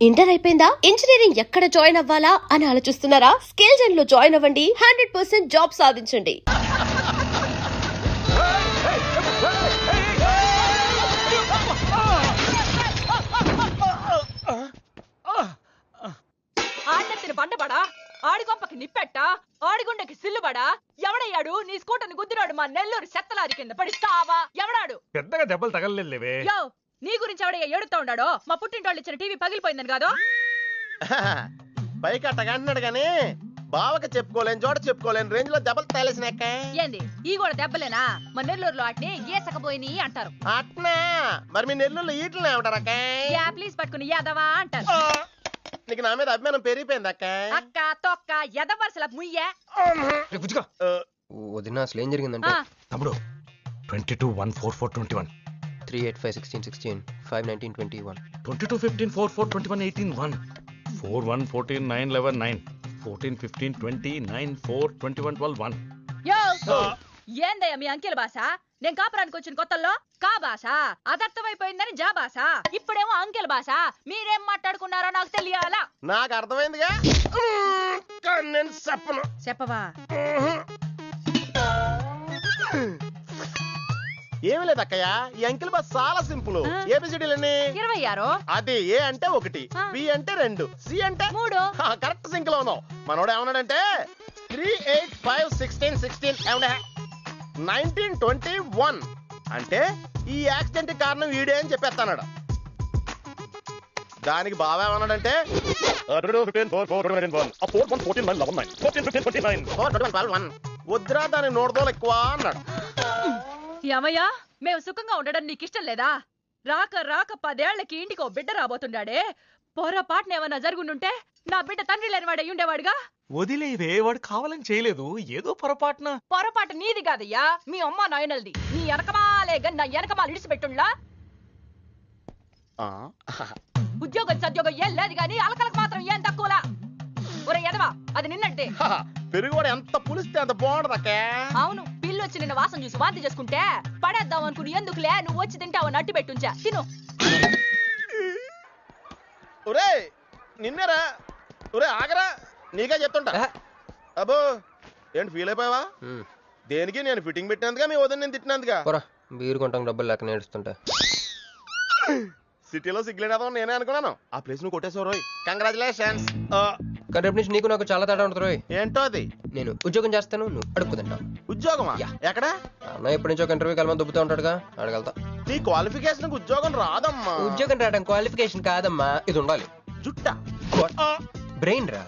Inter అయిపోయిందా? Engineering ఎక్కడ join అవ్వాలా అని ఆలోచిస్తున్నారా? స్కిల్ జెన్ లో జాయిన్ అవ్వండి. 100% జాబ్ సాధించండి. ఆడెత్తిన బండబడా, ఆడిగొంపకి నిప్పెట్ట, ఆడిగుండెకి సిల్లుబడా, ఎవడయ్యాడు నీ స్కూటర్ని గుద్దినాడు మా నెల్లూరు చెత్తలారి కింద పడి సావా? ఎవడాడు? పెద్దగా దెబ్బలు తగలలేవే. యో, నీ గురించి ఎవడయ్యా ఏడుతా ఉన్నాడో? మా పుట్టింటోళ్ళు ఇచ్చిన టీవీ పగిలిపోయిందని కాదు? పైకి అట్టగా అంటున్నాడు గాని బావకి చెప్పుకోలేని చోట చెప్పుకోలేని రేంజ్ లో దెబ్బలు తగిలేసినాక. ఏంది ఈ కూడా దెబ్బలేనా? మా నెల్లూరులో వాటిని ఏసకపోయిని అంటారు. అట్నా మరి మీ నెల్లూరులో ఈటలు ఏమంటారక్క? ప్లీజ్ పట్టుకుని యాదవా అంటారు. నీకు నా మీద అభిమానం పెరిగిపోయింది అక్క. అక్క తొక్క ఎదవరసల ముయ్యే. వదిన అసలు ఏం జరిగిందంటే తమ్ముడు 22-1-4-4-21 385-16-16 5-19-21 22-15-4-4-21-18-1 4-1-14-9-11-9 14-15-20-9-4-21-12-1. యో, ఏందయ్యా మీ అంకెల భాష? నేను కాపురానికి వచ్చిన కొత్తల్లో కా భాష అదర్థమైపోయిందని జా భాష, ఇప్పుడేమో అంకెల భాష. మీరేం మాట్లాడుకున్నారో నాకు తెలియాలా? నాకు అర్థమైందిగా, నేను చెప్పను. చెప్పవా? ఏమి లేదు అక్కయ్య, ఈ అంకిల్ బస్ చాలా సింపుల్. ఏబిసిడీలన్నీ 26. అది ఏ అంటే 1, బి అంటే 2, సి అంటే 3. కరెక్ట్ సింక్ లో ఉన్నావు. మనోడు ఏమన్నాడంటే 3, 8, 5, 16, 16 ఏమన్నా 19, 21 అంటే ఈ యాక్సిడెంట్ కారణం వీడే అని చెప్పేస్తాడు. దానికి బాగా ఏమన్నాడంటే వద్దురా దాని నోడదోలు ఎక్కువ అన్నాడు. ఏమయ్యా, మేము సుఖంగా ఉండడం నీకు ఇష్టం లేదా? రాక రాక 10 ఏళ్లకి ఇంటికి ఓ బిడ్డ రాబోతున్నాడే, పొరపాటున ఏమన్నా జరుగుండుంటే నా బిడ్డ తండ్రి లేని వాడు అయ్యుండేవాడుగా. వదిలేవే, వాడు కావాలని చేయలేదు, ఏదో పొరపాటున. పొరపాటు నీది కాదయ్యా, మీ అమ్మ నాయనల్ది. నీ వెనకమాలే గన్న వెనకమాలు ఇడిచిపెట్టుండ్లా. ఉద్యోగం సద్యోగం ఏం లేదు గాని అలకలకు మాత్రం ఏం తక్కువలా. ఒరే ఎదవా, అది నిన్నట్టే. పెరుగు కూడా ఎంత పులిస్తే అంత బాగుంటది అక్క. అవును, పిల్లు వచ్చి నిన్న వాసన చూసి వాంతి చేసుకుంటే పడేద్దాం అనుకుని ఎందుకులే నువ్వు వచ్చి తింటావు నట్టి పెట్టుంచా. తిను. ఒరే నిన్నేరా, ఒరే ఆగరా, నీకే చెప్తుంటా. అబ్బో ఏంటి ఫీల్ అయిపోయావా? దేనికి? నేను ఫిట్టింగ్ పెట్టినందుగా, మీ వదిన నేను తిట్టినందుగా? బీరు కొంటాం డబ్బులు లేక నేడుస్తుంటా. సిటీలో సిగ్గులేదా నేనే అనుకున్నాను. ఆ ప్లేస్ నువ్వు కొట్టేసావు రోయ్, కంగ్రాచులేషన్స్. కానీ రేపు నుంచి నీకు నాకు చాలా తేడా ఉంటుంది రోయ్. ఏంటో అది? నేను ఉద్యోగం చేస్తాను, నువ్వు అడుక్కుతుంటావు. ఉద్యోగమా? ఎక్కడ? అన్న ఎప్పటి నుంచో ఒక ఇంటర్వ్యూకి వెళ్ళమని దుబ్బుతూ ఉంటాడుగా, అడగలుగుతా. నీ క్వాలిఫికేషన్ ఉద్యోగం రాదమ్మా. ఉద్యోగం రావడం క్వాలిఫికేషన్ కాదమ్మా, ఇది ఉండాలి. జుట్టా బ్రెయిన్ రా.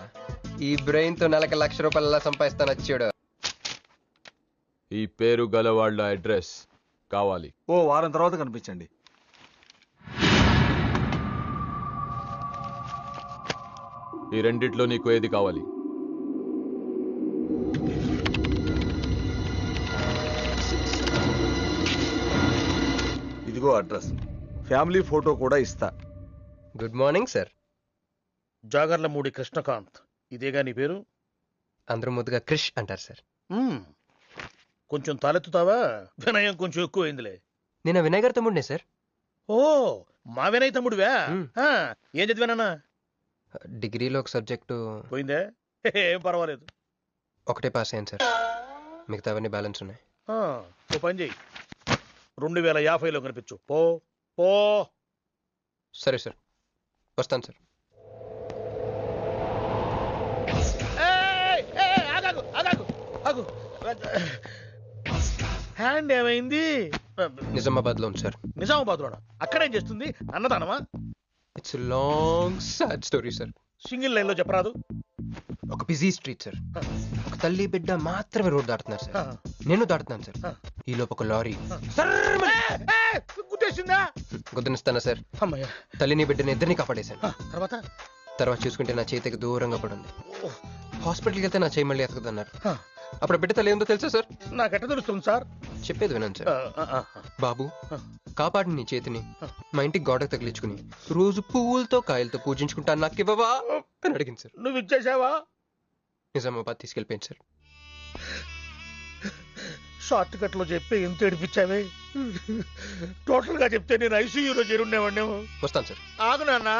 ఈ బ్రెయిన్ తో నెలకి ₹1,00,000 సంపాదిస్తాను వచ్చాడు. ఈ పేరు గలవాళ్ళ అడ్రస్ కావాలి. ఓ వారం తర్వాత కనిపించండి. ఈ రెండిట్లో నీకు ఏది కావాలి? ఇదిగో అడ్రస్, ఫ్యామిలీ ఫోటో కూడా ఇస్తా. Good morning sir. Jagarlamudi Krishnakanth, ఇదేగా నీ పేరు? అందరూ ముద్దుగా క్రిష్ అంటారు సార్. కొంచెం తలెత్తుతావా? వినయం కొంచెం ఎక్కువైందిలే. నేను వినయ్ గారి తమ్ముడినే సార్. ఓ, మా వినయ్ తమ్ముడివా? ఏం చదివానా? డిగ్రీలో ఒక సబ్జెక్టు పోయిందే, ఏం పర్వాలేదు. ఒకటే పాస్ అయ్యాను సార్, మిగతావన్నీ బ్యాలెన్స్ ఉన్నాయి. ఓ పని చెయ్యి, 2050లో కనిపించు. పో పో. సరే సార్, వస్తాను సార్. హ్యాండ్ ఏమైంది? నిజామాబాద్ లో ఉంది సార్. నిజామాబాద్ లోనా? అక్కడేం చేస్తుంది? అన్నదానమా? It's long sad story sir. Single line లో చెప్పరాదు? ఒక బిజీ స్ట్రీట్ సార్, ఒక తల్లి బిడ్డ మాత్రమే రోడ్ దాటుతున్నారు సార్. నేను దాటుతున్నాను సార్. ఈ లోపు ఒక లారీ గుద్దేసిందా? గుద్దనిస్తానా సార్? అమ్మయ్య. తల్లిని బిడ్డని ఇద్దరిని కాపాడేశాను. తర్వాత చూసుకుంటే నా చేతికి దూరంగా పడింది. హాస్పిటల్కి వెళ్తే నా చేయి మళ్ళీ ఎతకదన్నారు. అప్పుడు బిడ్డ తల్లి ఏందో తెలుసా సార్? నాకెట్ట తెలుస్తుంది సార్? చెప్పేది వినండి సార్. బాబు, కాపాడి నీ చేతిని మా ఇంటికి గోడకు తగిలించుకుని రోజు పువ్వులతో కాయలతో పూజించుకుంటాను, నాకు ఇవ్వవా అని అడిగింది సార్. నువ్వు ఇచ్చేసావా? నిజామాబాద్ తీసుకెళ్ళిపోయింది సార్. షార్ట్ కట్ లో చెప్పి ఎంత ఏడిపించావే. టోటల్ గా చెప్తే నేను ఐసీయూలో చేరుండేవాడిని. వస్తాను సార్. ఆగు నాన్న,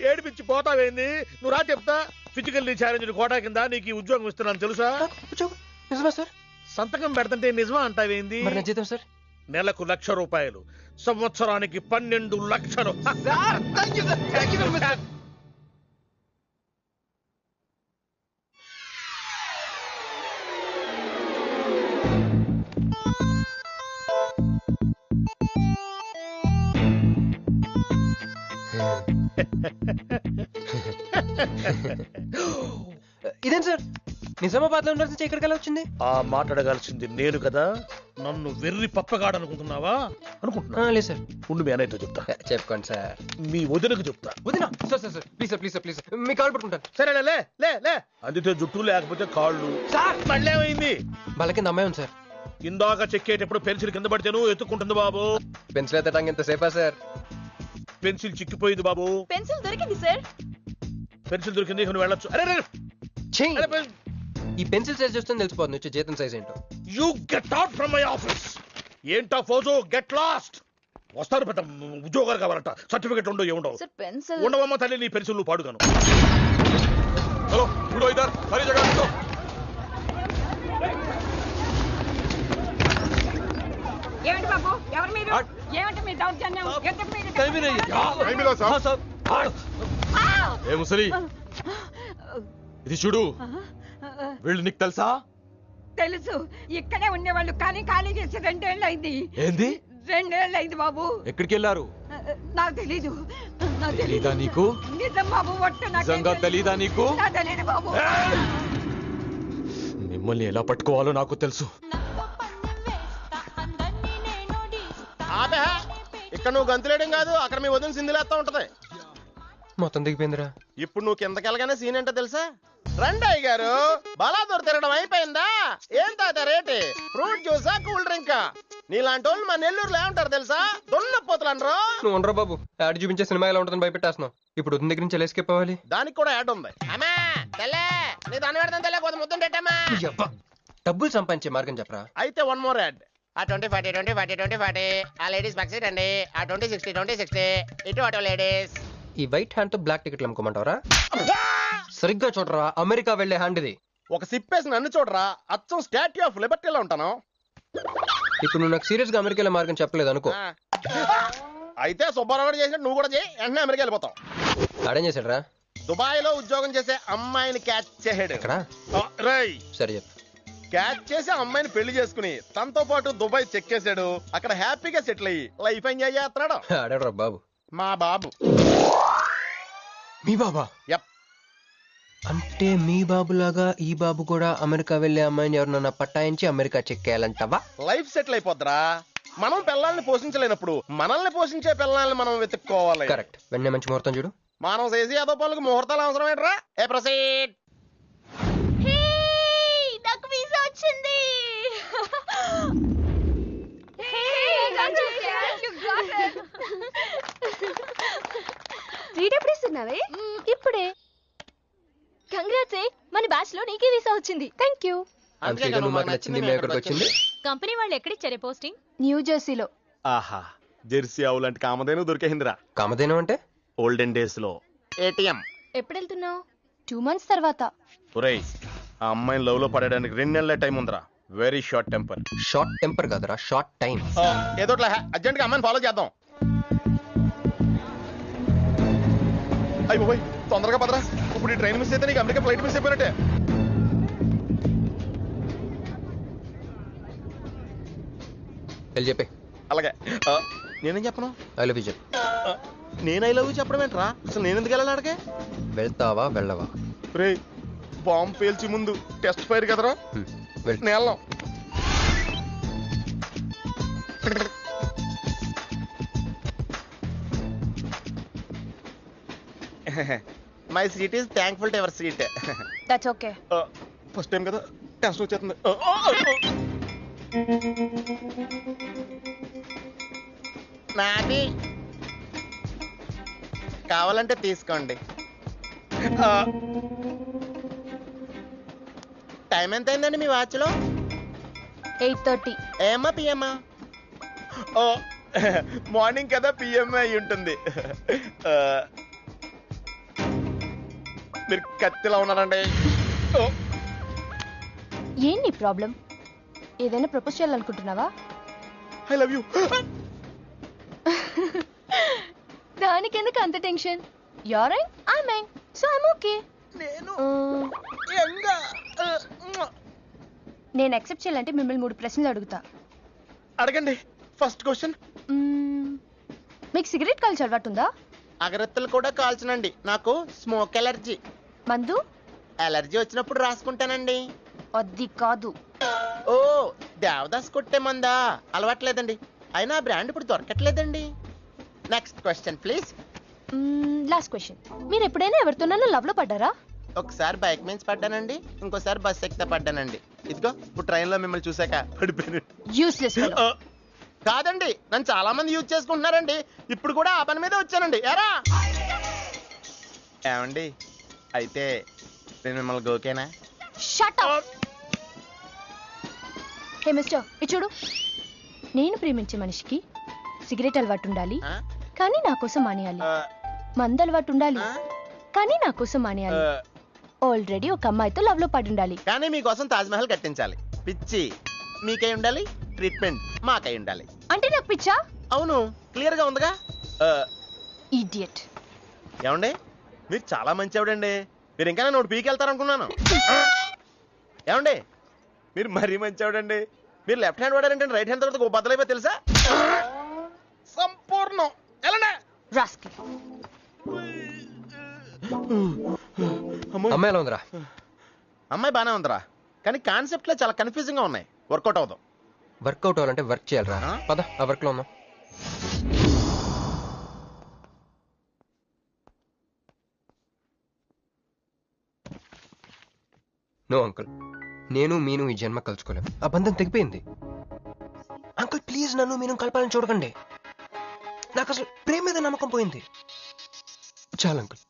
ఏడిపించి పోతావేంది? నువ్వు రా చెప్తా. ఫిజికల్లీ ఛాలెంజ్ కోటా కింద నీకు ఈ ఉద్యోగం ఇస్తున్నాను తెలుసా? నిజమా సార్? సంతకం పెడతంటే నిజమా అంటావేంది? మరి నా జీతం సార్? నెలకు ₹1,00,000, సంవత్సరానికి 12 లక్షలు. ఇదేం సార్, నిజామాబాద్ లో ఉండాల్సి ఇక్కడికి ఎలా వచ్చింది? ఆ మాట్లాడగాల్సింది నేను కదా. నన్ను వెర్రి పప్పగాడనుకుంటున్నావా? అనుకుంటున్నా. లేదు సార్. ఉండు, మీ అన్నయ్యతో చెప్తా. చెప్పుకోండి సార్. మీ వదినకు చెప్తా. వదినా? Sir sir sir please sir, please sir, please sir, me call పట్టుకుంటాను. సరే లే లే లే. అందితే జుట్టు లేకపోతే కాళ్ళు. సార్ మళ్ళీ ఏమైంది? వాళ్ళ కింద అమ్మాయి ఉంది సార్. ఇందాక చెక్కేటప్పుడు పెన్సిల్ కింద పడితేను ఎత్తుకుంటుంది బాబు. పెన్సిల్ ఎత్తడానికి ఎంత సేపా సార్? పెన్సిల్ చిక్కిపోయింది బాబు. పెన్సిల్ దొరికింది సార్. పెన్సిల్ దొరికింది, నువ్వు వెళ్ళొచ్చు. అరే ఛీ! ఈ పెన్సిల్ సైజ్ చూస్తే తెలిసిపోతుంది వచ్చే జీతం సైజ్ ఏంటో. You get out from my office. ఏంటా ఫోజో, గెట్ లాస్ట్. వస్తారు పెద్ద ఉద్యోగాలు కావాలంట. సర్టిఫికెట్ ఉండవు, ఏముండవు. సార్ పెన్సిల్ ఉండవమ్మ తల్లి, నీ పెన్సిల్ నువ్వు పాడుగాను. హలో చూడో ఇద్దరు సరే జగన్. ఏమిటి బాబు, ఎవరు మీరు? ఏమిటి మీ దౌర్జన్యం? ఎందుకు మీరు ఏ ముసలి ఇది చూడు, వీళ్ళు నీకు తెలుసా? తెలుసు, ఇక్కడే ఉండేవాళ్ళు, కానీ ఖాళీ చేసి 2 ఏళ్ళు అయింది. ఏంది? 2 ఏళ్ళు అయింది బాబు. ఎక్కడికి వెళ్ళారు? నాకు తెలీదు. తెలీదా నీకు? నిజం బాబు, ఒట్టు నిజంగా తెలీదా నీకు? నాకు తెలీదు బాబు. మిమ్మల్ని ఎలా పట్టుకోవాలో నాకు తెలుసు. ఆపే, ఇక్కడ నువ్వు గంతులేయడం కాదు, అక్కడ మీ వదిన సింధులేస్తా ఉంటది. మొత్తం దిగిపోయిందిరా. ఇప్పుడు నువ్వు కిందకెళ్ళగానే సీన్ ఏంటో తెలుసా? రండి అయ్య గారు, బలాదూర్ తిరగడం అయిపోయిందా? ఏం తాత రేటి? Fruit జ్యూసా, cool డ్రింకా? నీలాంటి వాళ్ళు మా నెల్లూరులో ఏమంటారు తెలుసా? దొన్నపోతులు అనరు. నువ్వు ఉండరా బాబు, యాడ్ చూపించే సినిమా ఎలా ఉంటుందని భయపెట్టేస్తున్నావు. ఇప్పుడు వదిన దగ్గర నుంచి ఎలా ఎస్కేప్ అవ్వాలి? దానికి కూడా యాడ్ ఉంది. అమ్మా తెల్లే, నీ దాన్ని పెడతాను తెల్లే, కొంత ముద్దుంటేటమ్మా. డబ్బులు సంపాదించే మార్గం చెప్పరా. అయితే 1 more యాడ్. ఆ 20-40 20-40 20-40 ఆ లేడీస్ పక్షి అండి. ఆ 20-60 20-60 ఇటు అటు లేడీస్. ఈ వైట్ హ్యాండ్ తో బ్లాక్ టికెట్లు అమ్ముకోమంటావరా? సరిగ్గా చూడరా, అమెరికా వెళ్లే హ్యాండ్ ఇది. ఒక సిప్పేసి నన్ను చూడరా, అచ్చం స్టాట్యూ ఆఫ్ లిబర్టీలో ఉంటాను. ఇప్పుడు నువ్వు నాకు సీరియస్ గా అమెరికా వెళ్ళే మార్గం చెప్పలేదు అనుకో. అయితే సుబ్బారావు చేసినట్టు నువ్వు కూడా చేయి, వెంటనే అమెరికా వెళ్ళిపోతావు. ఆడేం చేశాడరా? దుబాయ్ లో ఉద్యోగం చేసే అమ్మాయిని క్యాచ్ చేసాడు. ఎక్కడ? రై సరే చెప్పు. క్యాచ్ చేసి అమ్మాయిని పెళ్లి చేసుకుని తనతో పాటు దుబాయ్ చెక్కేశాడు. అక్కడ హ్యాపీగా సెటిల్ అయ్యి లైఫ్ ఎంజాయ్ చేస్తున్నాడు. ఆడాడురా బాబు. మా బాబు. మీ బాబా? యప్. అంటే మీ బాబులాగా ఈ బాబు కూడా అమెరికా వెళ్లే అమ్మాయిని ఎవరినన్నా పట్టాయించి అమెరికా చెక్కేయాలంటావా? లైఫ్ సెటిల్ అయిపోద్దిరా. మనం పిల్లల్ని పోషించలేనప్పుడు మనల్ని పోషించే పిల్లల్ని మనం వెతుక్కోవాలి. కరెక్ట్. వెంటనే మంచి ముహూర్తం చూడు. మనం చేసి అదో పనులకు ముహూర్తాలు అవసరం ఏంట్రా? ఏ ప్రొసీడ్. నాకు వీసా వచ్చింది. ఎప్పుడు ఇస్తున్నావే? ఇప్పుడే. కంగ్రాట్స్, మన బ్యాచ్ లో నీకే వీసా వచ్చింది. Thank you. అందుకే నువ్వు మాకు నచ్చింది, మేము ఎక్కడికి వచ్చింది. కంపెనీ వాళ్ళు ఎక్కడిచ్చారే పోస్టింగ్? న్యూ జెర్సీలో. ఆహా, జెర్సీ ఆవులాంటి కామధేను దొరికేసిందిరా. కామధేనం అంటే? ఓల్డెన్ డేస్ లో ఏటీఎం. ఎప్పుడు వెళ్తున్నావు? 2 months తర్వాత. ఒరేయ్, ఆ అమ్మాయిని లవ్ లో పడడానికి 2 నెలల టైం ఉందిరా. Very short temper. Short temper కాదురా, షార్ట్ టైం. ఏదో అర్జెంట్ గా అమ్మాయిని ఫాలో చేద్దాం. అయ్యి బాబోయ్, తొందరగా పదరా. ఇప్పుడు ఈ ట్రైన్ మిస్ అయితే నీకు అమెరికా ఫ్లైట్ మిస్ అయిపోయినట్టే. వెళ్ళి చెప్పే. అలాగే. నేనేం చెప్పను? ఐ లవ్ యూ చెప్పు. నేను ఐ లవ్ యూ చెప్పడం ఏంట్రా? అసలు నేను ఎందుకు వెళ్ళాలి అడిగే? వెళ్తావా వెళ్ళవా? రే, బాంబు పేల్చి ముందు టెస్ట్ ఫైర్ కదరా. వెళ్ళు. నేను వెళ్ళాం. My seat is thankful to ever seat. That's okay. First time కదా, టెస్ట్ వచ్చేస్తుంది. నాది కావాలంటే తీసుకోండి. టైం ఎంత అయిందండి మీ వాచ్లో? 8:30. ఏమా పిఎమ్మా? ఓ మార్నింగ్ కదా పిఎంఏ అయి ఉంటుంది. మీరు కత్తిలా ఉన్నారండి. ఏం నీ ప్రాబ్లం? ఏదైనా ప్రపోజ్ చేయాలనుకుంటున్నావా? I love you. దానికి ఎందుకు అంత tension? You're young, I'm young, so I'm okay. నేను నేను యాక్సెప్ట్ చేయాలంటే మిమ్మల్ని 3 ప్రశ్నలు అడుగుతా. అడగండి. First question. మీకు సిగరెట్ కాల్చి అలవాటు ఉందా? అగరత్తులు కూడా కాల్చనండి, నాకు స్మోక్ ఎలర్జీ. మందు? ఎలర్జీ వచ్చినప్పుడు రాసుకుంటానండి. అది కాదు. ఓ దేవదాస్ కొట్టే మందా? అలవాట్లేదండి, అయినా బ్రాండ్ ఇప్పుడు దొరకట్లేదండి. Next question please. Last question. మీరు ఎప్పుడైనా ఎవరితోనైనా లవ్ లో పడ్డారా? ఒకసారి బైక్ మీద పడ్డానండి, ఇంకోసారి బస్ ఎక్కితే పడ్డానండి. ఇదిగో ఇప్పుడు ట్రైన్ లో మిమ్మల్ని చూసాక పడిపోయాను. Useless fellow. కాదండి, నన్ను చాలా మంది యూజ్ చేసుకుంటున్నారండి. ఇప్పుడు కూడా ఆ పని మీద వచ్చానండి. ఎరా ఏమండి, అయితే నేను మిమ్మల్ని ఓకేనా? Shut up. హే మిస్టర్, ఇది చూడు. నేను ప్రేమించే మనిషికి సిగరెట్ అలవాటు ఉండాలి, కానీ నా కోసం మానేయాలి. మందు అలవాటు ఉండాలి, కానీ నా కోసం మానేయాలి. ఆల్రెడీ ఒక అమ్మాయితో లవ్ లో పడి ఉండాలి, కానీ మీకోసం తాజ్ మహల్ కట్టించాలి. పిచ్చి మీకై ఉండాలి, ట్రీట్మెంట్ మాకై ఉండాలి. అంటే నాకు పిచ్చా? అవును, క్లియర్ గా ఉందిగా. ఇడియట్. ఏమండి, మీరు చాలా మంచివాడండి. మీరు ఇంకా నన్ను పీకెళ్తారనుకున్నాను. ఏమండి, మీరు మరీ మంచివాడండి. మీరు లెఫ్ట్ హ్యాండ్ వాడారంటే రైట్ హ్యాండ్ తర్వాత బద్దలైపోయి తెలుసా? సంపూర్ణం. ఎలానే రాస్కి. అమ్మాయి ఎలా ఉందిరా? అమ్మాయి బానే ఉందిరా, కానీ కాన్సెప్ట్ లో చాలా కన్ఫ్యూజింగ్ గా ఉన్నాయి. వర్కౌట్ అవుతాం. వర్కౌట్ అవ్వాలంటే వర్క్ చేయాలరా. పద ఆ వర్క్ లో ఉన్నాం. నో అంకుల్, నేను మీను ఈ జన్మ కలుసుకోలేం. ఆ బంధం తెగిపోయింది. అంకుల్ ప్లీజ్ నన్ను మీను కలపాలని చూడకండి. నాకు అసలు ప్రేమ మీద నమ్మకం పోయింది. చాలు అంకుల్,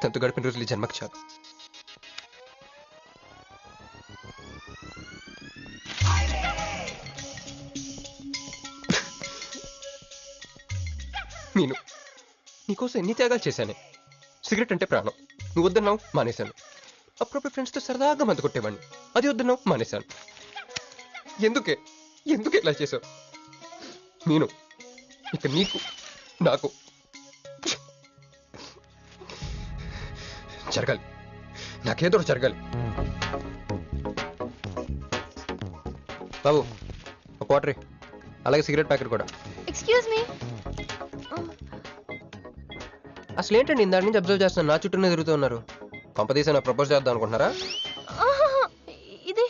తనతో గడిపిన రోజులు ఈ జన్మకి చాలు. నేను నీకోసం ఎన్ని త్యాగాలు చేశానే. సిగరెట్ అంటే ప్రాణం, నువ్వు వద్దన్నావు మానేశాను. అప్పుడప్పుడు ఫ్రెండ్స్తో సరదాగా మందు కొట్టేవాడిని, అది వద్దన్నావు మానేశాను. ఎందుకే ఎందుకు ఇలా చేసావు? నేను ఇక నీకు నాకు జరగాలి, నాకేదో జరగాలి. బాబు ఒక వాటర్, అలాగే సిగరెట్ ప్యాకెట్ కూడా. Excuse me. అసలు ఏంటండి ఇందాక నుంచి అబ్జర్వ్ చేస్తున్నాను, నా చుట్టూనే తిరుగుతూ ఉన్నారు. కంపదీసా నా ప్రపోజ్ చేద్దాం అనుకుంటున్నారా? ఇది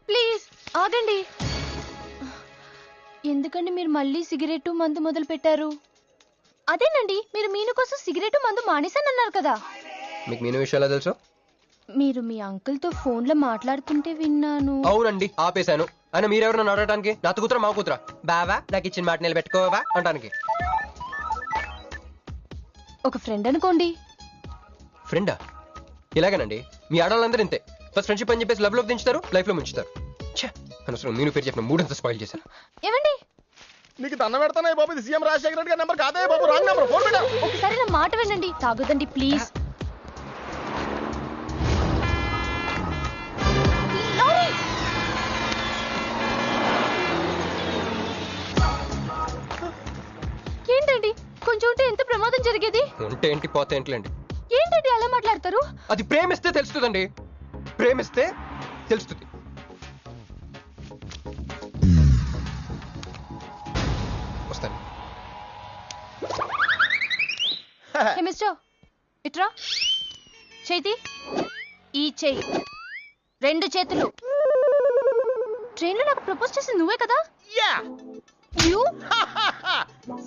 ప్లీజ్ ఆగండి. ఎందుకండి మీరు మళ్ళీ సిగరెట్ మందు మొదలు పెట్టారు? అదేనండి, మీరు మీను కోసం సిగరెట్ మందు మానేశానన్నారు కదా. మీకు మీను విషయాలు తెలుసు? మీరు మీ అంకుల్ తో ఫోన్ లో మాట్లాడుతుంటే విన్నాను. అవునండి, ఆపేశాను. అయినా మీరెవరు నన్ను అడగడానికి? నా కూతురా మా కూతురా? బావా నాకు ఇచ్చిన మాట నిలబెట్టుకోవా అంటానికి. ఒక ఫ్రెండ్ అనుకోండి. ఫ్రెండా? ఇలాగేనండి, మీ ఆడవాళ్ళందరూ ఇంతే. ఫస్ట్ ఫ్రెండ్షిప్ అని చెప్పేసి లవ్ లోకి దించుతారు, లైఫ్ లో ముంచుతారు. అనవసరం నేను పేరు చెప్పిన మూడంతా స్పాయిల్ చేశారు. ఏమండి, నీకు దండ పెడతానే బాబు, ఇది సీఎం రాజశేఖర రెడ్డి గారి నెంబర్ కాదే బాబు, రాంగ్ నెంబర్. ఫోన్ పెట్టా. ఒకసారి నా మాట వినండి. తాగొద్దండి ప్లీజ్. ఏంటండి, కొంచెం ఉంటే ఎంత ప్రమాదం జరిగేది. ఉంటే ఏంటి, పోతే ఏంటిలేండి. ఏంటండి అలా మాట్లాడతారు? అది ప్రేమిస్తే తెలుస్తుందండి, ప్రేమిస్తే తెలుస్తుంది. వస్తాను. హే మిస్టర్, ఇట్రా. చేతి ఈ చెయ్యి, 2 చేతులు. ట్రైన్లో నాకు ప్రపోజ్ చేసింది నువ్వే కదా? యా. యు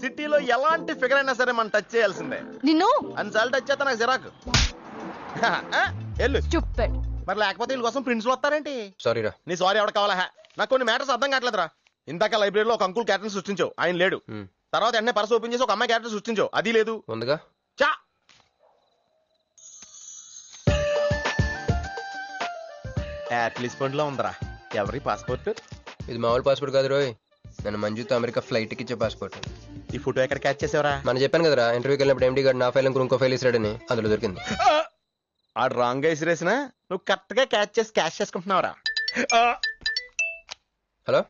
సిటీలో ఎలాంటి ఫిగర్ అయినా సరే మనం టచ్ చేయాల్సిందే. నిన్ను అన్నిసార్లు టచ్ చేస్తా నాకు చిరాకు. వెళ్ళు. స్టూపిడ్. మరి లేకపోతే వీళ్ళ కోసం ప్రిన్స్లు వస్తారేంటి? సారీ రా. నీ సారీ ఎవడ కావాలా? నాకు కొన్ని మ్యాటర్స్ అర్థం కావట్లేదురా. ఇందాక లైబ్రరీలో ఒక అంకుల్ క్యారెక్టర్ సృష్టించావు, ఆయన లేడు. తర్వాత వెంటనే పర్స్ ఓపెన్ చేసి ఒక అమ్మాయి క్యారెక్టర్ సృష్టించావు, అది లేదు. ఉందిగా. చా యాపిల్ పండులో ఉందరా. ఎవరి పాస్పోర్ట్? ఇది మామూలు పాస్పోర్ట్ కాదు రోయ్, నన్ను మంజుతో అమెరికా ఫ్లైట్కి ఇచ్చే పాస్పోర్ట్. ఈ ఫోటో ఎక్కడ క్యాచ్ చేసావరా? మనం చెప్పాను కదరా ఇంటర్వ్యూకి వెళ్ళినప్పుడు ఎండి గారు నా ఫైల్ ఇంకో ఫైల్ ఇస్తాడని, అందులో దొరికింది. ఆడు రాంగ్ గా ఇసిరేసినా నువ్వు కరెక్ట్ గా క్యాచ్ చేసి క్యాష్ చేసుకుంటున్నావురా. హలో,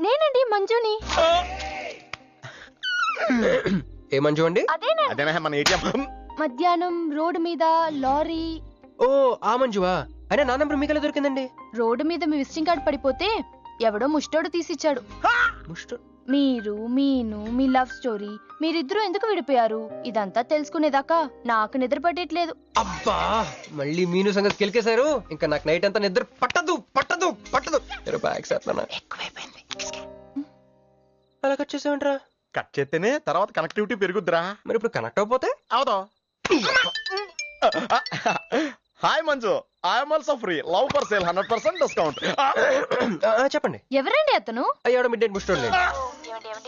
నేనండి మంజుని. ఏ మంజు అండి? అదేనా మన ఏటీఎం? మధ్యాహ్నం రోడ్డు మీద లారీ. ఓ ఆ మంజువా? అయినా నా నెంబర్ మీకు ఎలా దొరికిందండి? రోడ్డు మీద మీ విజిటింగ్ కార్డ్ పడిపోతే ఎవడో ముష్టోడు తీసిచ్చాడు. మీరు మీను మీ లవ్ స్టోరీ, మీరిద్దరూ ఎందుకు విడిపోయారు ఇదంతా తెలుసుకునేదాకా నాకు నిద్ర పట్టట్లేదు. అబ్బా, మళ్ళీ మీను సంగతి కెలికేశారు. ఇంకా నాకు నైట్ అంతా నిద్ర పట్టదు పట్టదు పట్టదు. ఎక్కువైపోయింది. అలా కట్ చేసావంటరా? కట్ చేస్తేనే తర్వాత కనెక్టివిటీ పెరుగుద్దిరా. మరి ఇప్పుడు కనెక్ట్ అయిపోతే అవుతావు. Hi Manju, I'm also free. Love for sale 100% discount. చెప్పండి. ఎవరండి అతను? అయ్యాడు మిడ్ నైట్ బుస్టోడ్ లేండి.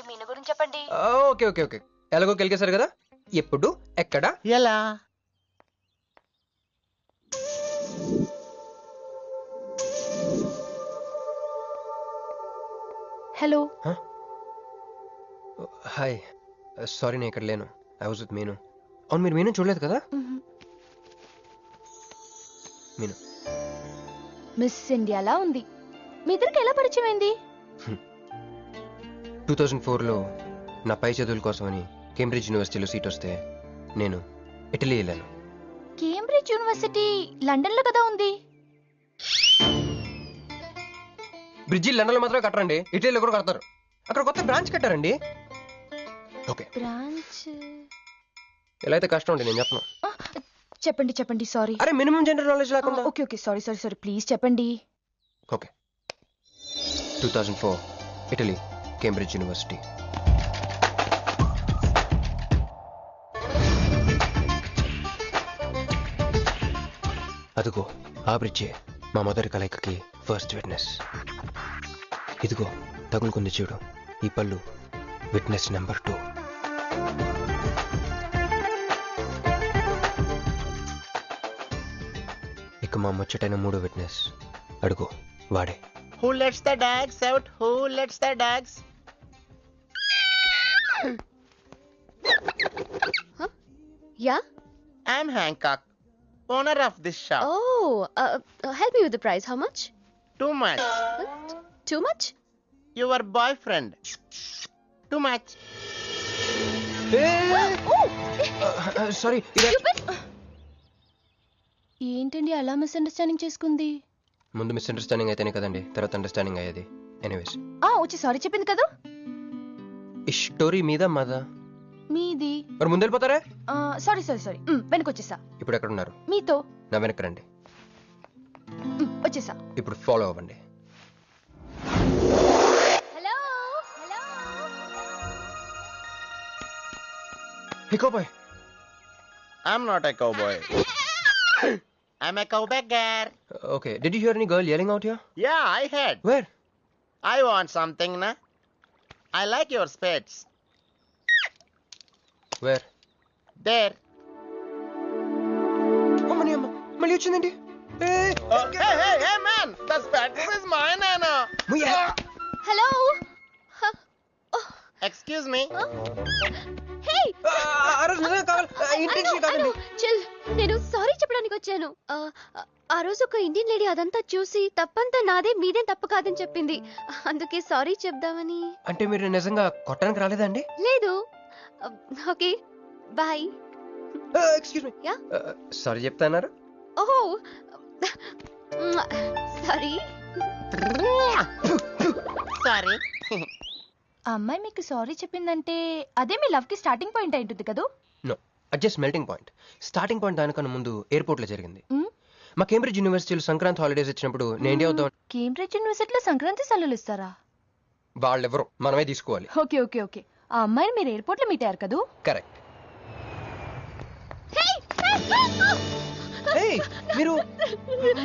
మీను గురించి చెప్పండి. ఓకే ఓకే ఓకే, ఎలాగో కెలికేశారు కదా, ఎప్పుడు ఎక్కడ ఎలా? హలో. హాయ్, సారీ నేను ఇక్కడ లేను. ఐ వాజ్ విత్ మీను. అవును, మీరు మీను చూడలేదు కదా? మీను మిస్ ఇండియాలా ఉంది. మీ ఇద్దరికి ఎలా పరిచయం అయింది? 2004లో నా పై చదువుల కోసమని కేంబ్రిడ్జ్ యూనివర్సిటీలో సీట్ వస్తే నేను ఇటలీ వెళ్ళాను. కేంబ్రిడ్జ్ యూనివర్సిటీ లండన్ లో కదా ఉంది. బ్రిడ్జి లండన్లో మాత్రమే కట్టరండి, ఇటలీలో కూడా కడతారు. అక్కడ కొత్త బ్రాంచ్ కట్టారండి. ఓకే, బ్రాంచ్ ఎలా అయితే కష్టం అండి, నేను చెప్పను. చెప్పండి చెప్పండి. సారీ. అరే మినిమం జనరల్ నాలెడ్జ్ లేకుండా. Okay okay, sorry sorry sorry, please చెప్పండి. Okay, 2004 Italy, Cambridge university. అదిగో ఆ బ్రిడ్జే మా మొదటి కలయికకి ఫస్ట్ విట్నెస్. ఇదిగో తగులుకుంది చూడు ఈ పళ్ళు, విట్నెస్ నెంబర్ 2. ఇక మా ముచ్చటైన 3 విట్నెస్ అడుగు, వాడే. Who lets the dogs out? Who lets the dogs? Yeah? I'm Hancock, owner of this shop. Oh, help me with the price. How much? Too much. Too much? Your boyfriend. Too much. Sorry. ఏంటండి అలా misunderstanding చేసుకుంది? ముందు misunderstanding అయితేనే కదండి తర్వాత understanding అయ్యేది. Anyways, వచ్చి sorry చెప్పింది కదా. ఈ స్టోరీ మీద మాదా? మీది. మరి ముందు వెళ్ళిపోతారా? సారీ సారీ సారీ, వెనకొచ్చేసా. ఇప్పుడు ఎక్కడ ఉన్నారు? మీతో. నా వెనక్కి రండి. వచ్చేసా. ఇప్పుడు ఫాలో అవ్వండి. Hello hello. Hey cowboy. I'm not a cowboy. I'm a cowbagger. Okay, did you hear any girl yelling out here? Yeah, I heard. Where? I want something, na? I like your spades. Where? There. అమ్మని అమ్మ, మళ్ళీ వచ్చిందండి. Hey, man! The spades is mine, Anna. Hello. Excuse me. Hey! Chill, నేను sorry చెప్పడానికి వచ్చాను. ఆ రోజు ఒక ఇండియన్ లేడీ అదంతా చూసి తప్పంతా నాదే మీదేం తప్పు కాదని చెప్పింది. అందుకే సారీ చెప్దామని. అంటే మీరు నిజంగా కొట్టడానికి రాలేదండి? లేదు. Okay, bye. Excuse me. Ya. Sorry చెప్తాన్నారు. ఓహో, సారీ. Sorry. ఆ అమ్మాయి మీకు సారీ చెప్పిందంటే అదే మీ లవ్ కి స్టార్టింగ్ పాయింట్ అయి ఉంటుంది కదా? నో, అది just melting point. Starting point దానికన్నా ముందు ఎయిర్పోర్ట్ లో జరిగింది. మా కేంబ్రిడ్జ్ యూనివర్సిటీలో సంక్రాంతి హాలిడేస్ ఇచ్చినప్పుడు నేను ఇండియా వద్దాం. కేంబ్రిడ్జ్ యూనివర్సిటీలో సంక్రాంతి సెలవులు ఇస్తారా? వాళ్ళెవరో మనమే తీసుకోవాలి. Okay okay okay. ఆ అమ్మాయిని మీరు ఎయిర్పోర్ట్ లో మీట్ అయ్యారు కదా? కరెక్ట్. మీరు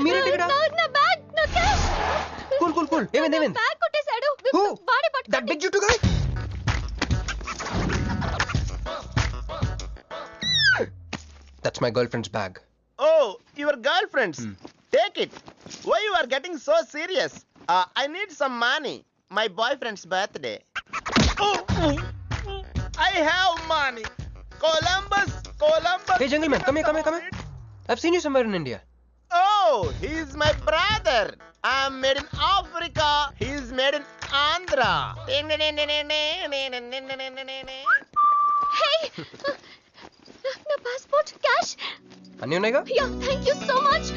మీరేంటి ఇక్కడ? Cool cool cool. ఏమైంది ఏమైంది? బ్యాగ్ కొట్టేశాడు. Who? వాడే పట్టుకోండి. That big juttu guy? That's my girlfriend's bag. Oh, your girlfriend's. Take it. Why you are getting so serious? I need some money. My boyfriend's birthday. I have money. Columbus. Hey, gentleman, come here. I've seen you somewhere in India. Oh, he's my brother. I'm made in Africa. He's made in Andhra. Hey! నా passport cash. అన్నీ ఉన్నాయిగా? Yeah, thank you so much.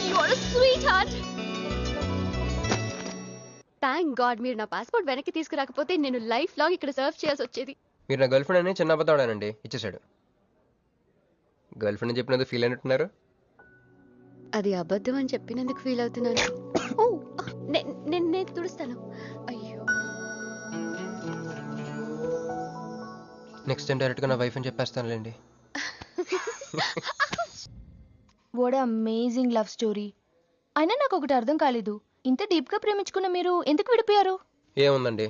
You are a sweetheart. Thank God మీరు నా passport వెనక్కి తీసుకురాకపోతే నేను life long ఇక్కడ serve చేయాల్సి వచ్చేది. మీరు నా గర్ల్ ఫ్రెండ్ అని చిన్న అబద్ధం ఆడానండి, ఇచ్చేసాడు. గర్ల్ ఫ్రెండ్ చెప్పినందుకు ఫీల్ అయినట్టున్నారు. అది అబద్ధం అని చెప్పినందుకు ఫీల్ అవుతున్నాను. ఓ, నేను తుడుస్తాను. అయ్యో, నెక్స్ట్ టైం డైరెక్ట్గా నా వైఫ్ అని చెప్పేస్తానులేండి. What amazing love story. అయినా నాకు ఒకటి అర్థం కాలేదు, ఇంత డీప్గా ప్రేమించుకున్న మీరు ఎందుకు విడిపోయారు? ఏముందండి,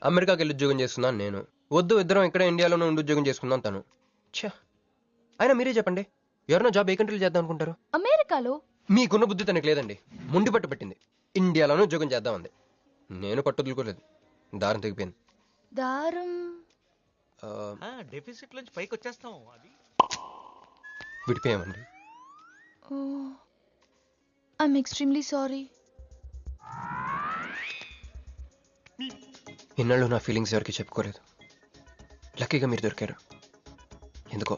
అమెరికాకి వెళ్ళి ఉద్యోగం చేస్తున్నాను నేను. వద్దు, ఇద్దరం ఇక్కడ ఇండియాలోనే ఉండి ఉద్యోగం చేసుకుందాం తను. ఛా, అయినా మీరే చెప్పండి, ఎవరైనా జాబ్ ఏ కంట్రీలో చేద్దాం అనుకుంటారు? అమెరికాలో? మీకున్న బుద్ధి తనకి లేదండి. ముండి పట్టు పెట్టింది, ఇండియాలోనే ఉద్యోగం చేద్దామంది. నేను పట్టుదలుకోలేదు, దారం తెగిపోయింది. దారం డెఫిసిట్ నుంచి పైకి వచ్చేస్తాం. అది విడిపోయామండి. I'm extremely sorry. ఇన్నాళ్ళు నా ఫీలింగ్స్ ఎవరికి చెప్పుకోలేదు. లక్కీగా మీరు దొరికారు. ఎందుకో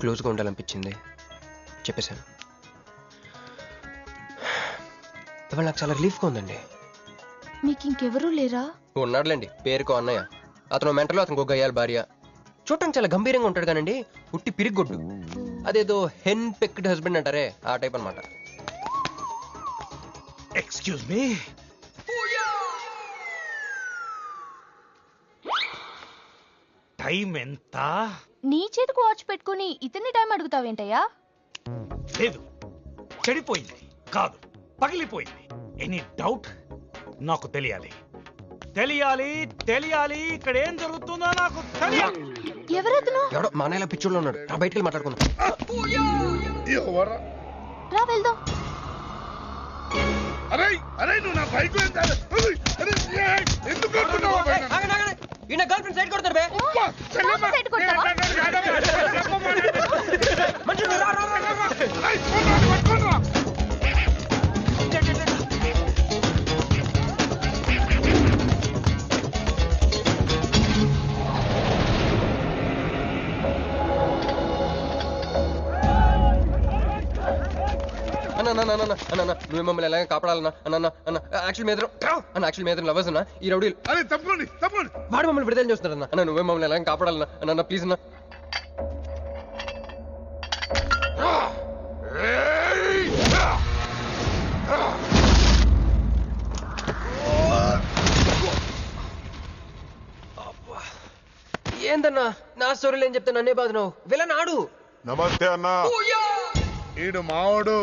క్లోజ్గా ఉండాలనిపించింది, చెప్పేశాను. ఇవాళ నాకు చాలా రిలీఫ్గా ఉందండి. మీకు ఇంకెవరూ లేరా? ఉన్నాడులేండి, పేరుకో అన్నయ్య. అతను మెంటలో, అతనికి గయ్యాల భార్య. చూడటానికి చాలా గంభీరంగా ఉంటాడు కానండి, ఉట్టి పిరిగొడ్డు. అదేదో హెన్ పెక్డ్ హస్బెండ్ అంటారే, ఆ టైప్ అనమాట. Excuse me. టైం ఎంత? నీ చేతికి వాచ్ పెట్టుకుని ఇతన్ని టైం అడుగుతావేంటయ్యా? లేదు, చెడిపోయింది కాదు, పగిలిపోయింది. Any doubt? నాకు తెలియాలి. ఇక్కడ ఏం జరుగుతుందో నాకు తెలియాలి. ఎవరతను? ఎవడో మా అన్నయ్య పిచ్చోళ్ళు ఉన్నాడు, రా బయటికి వెళ్ళి మాట్లాడుకుందాం. రా వెళ్దాం. అరే నువ్వు నా బైక్ ఎందుకు ఈయన గర్ల్ ఫ్రెండ్ సైడ్ కొడతారు బే. సైడ్ కొడతావా? నువ్వు మమ్మల్ని ఎలాగ కాపాడాలన్నా అన్న యాక్చువల్ మీద లవర్స్ అన్న ఈ రౌడీలు. అరే తప్పండి వాడు మమ్మల్ని విడుదల చేస్తున్నారన్న. అన్న నువ్వే మమ్మల్ని ఎలాగ కాపాడాలన్నా అన్న ప్లీజ్ అన్న. ఏందన్నా నా స్టోరీలు ఏం చెప్తే నన్నే బాధనావు? వెళ్ళనాడు. నమస్తే అన్నా. ఈడు మావాడు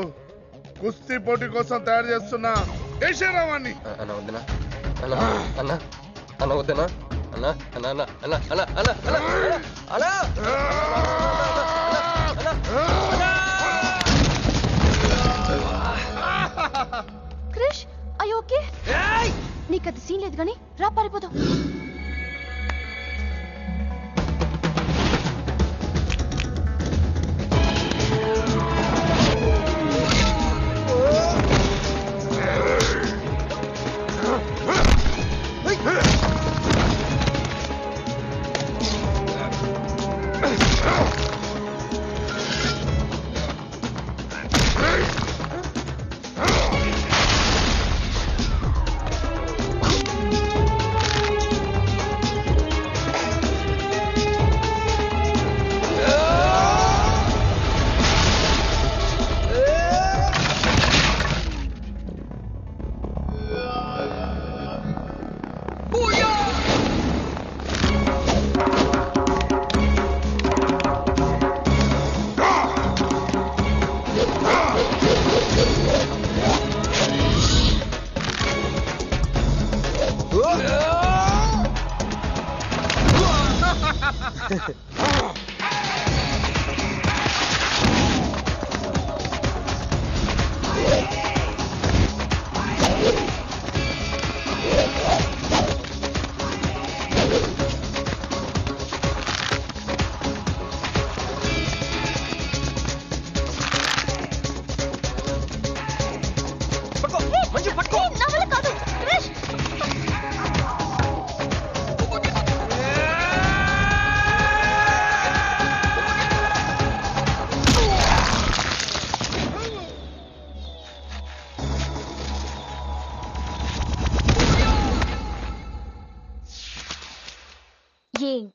కుస్తీ పోటీ కోసం తయారు చేస్తున్నా దేశరావాన్ని. అన్న వద్దనా అన్న వద్దనా అన్న క్రిష్, అయ్యో ఓకే? నీకు అది సీన్ లేదు కానీ రా పారిపోదాం. Hey!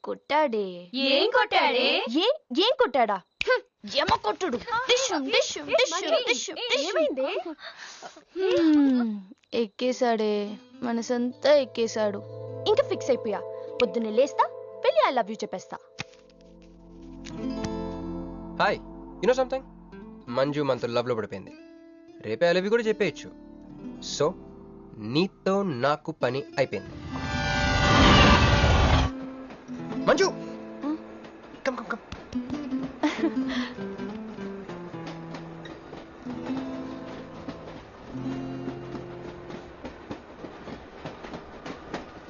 కొట్టాడే. ఏం కొట్టాడే? ఏం కొట్టాడా? యమ కొట్టుడు. ఏమైంది? ఎక్కేశాడే, మనసంతా ఎక్కేశాడు. ఇంకా ఫిక్స్ అయిపోయా, పొద్దున్నే లేస్తా, వెళ్ళి ఐ లవ్ యూ చెప్పేస్తా. Hi, you know something? Manju మనతో లవ్ లో పడిపోయింది. రేపే ఐ లవ్ యూ కూడా చెప్పేయచ్చు. సో నీతో నాకు పని అయిపోయింది. Manju, come come come.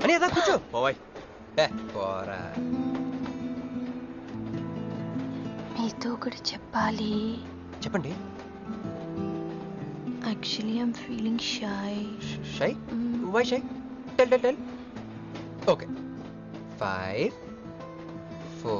అని అదా కూర్చో. పోవాయ్. పోరా. మీతో కూడా చెప్పాలి. చెప్పండి. Actually I'm feeling shy. Shy? Why shy? Tell. Okay. 5, 4